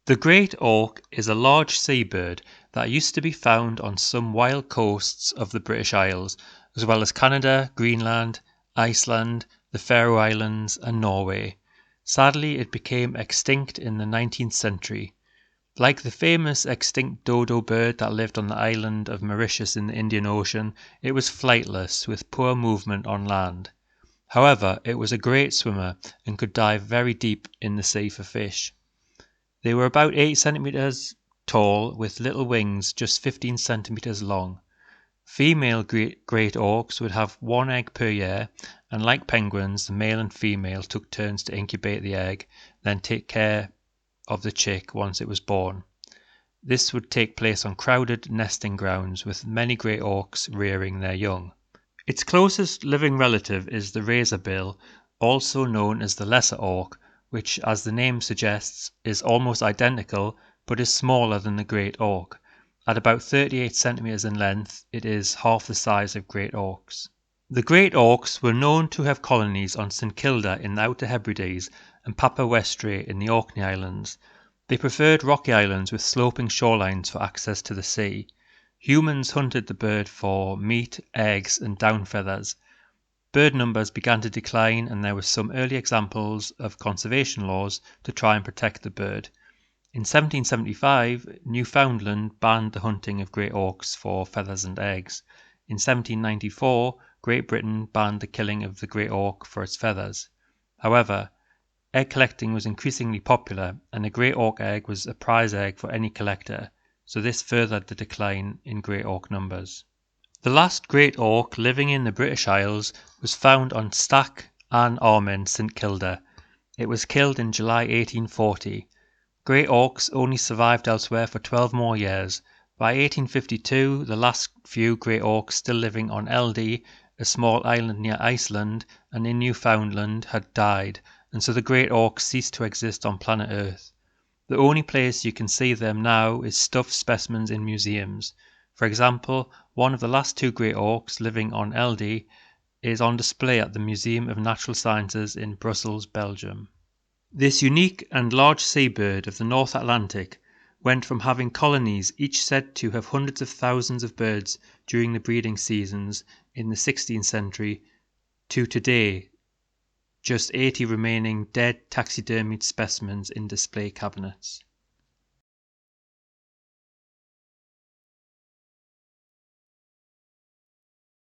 The great auk is a large seabird that used to be found on some wild coasts of the British Isles, as well as Canada, Greenland, Iceland, the Faroe Islands, and Norway. Sadly, it became extinct in the 19th century. Like the famous extinct dodo bird that lived on the island of Mauritius in the Indian Ocean, it was flightless with poor movement on land. However, it was a great swimmer and could dive very deep in the sea for fish. They were about 8 centimeters tall with little wings just 15 centimeters long. Female great auks would have one egg per year, and like penguins, the male and female took turns to incubate the egg, then take care of the chick once it was born. This would take place on crowded nesting grounds with many great auks rearing their young. Its closest living relative is the razorbill, also known as the lesser auk, which, as the name suggests, is almost identical but is smaller than the great auk. At about 38 centimeters in length, it is half the size of great auks. The great auks were known to have colonies on St Kilda in the Outer Hebrides and Papa Westray in the Orkney Islands. They preferred rocky islands with sloping shorelines for access to the sea. Humans hunted the bird for meat, eggs, and down feathers. Bird numbers began to decline, and there were some early examples of conservation laws to try and protect the bird. In 1775, Newfoundland banned the hunting of great auks for feathers and eggs. In 1794, Great Britain banned the killing of the great auk for its feathers. However, egg collecting was increasingly popular, and a great auk egg was a prize egg for any collector, so this furthered the decline in great auk numbers. The last great auk living in the British Isles was found on Stack An Armen, St Kilda. It was killed in July 1840. Great auks only survived elsewhere for 12 more years. By 1852, the last few great auks still living on Eldey, a small island near Iceland, and in Newfoundland, had died, and so the great auks ceased to exist on planet Earth. The only place you can see them now is stuffed specimens in museums. For example, one of the last 2 great auks living on Eldey is on display at the Museum of Natural Sciences in Brussels, Belgium. This unique and large seabird of the North Atlantic went from having colonies each said to have hundreds of thousands of birds during the breeding seasons in the 16th century to today just 80 remaining dead taxidermied specimens in display cabinets.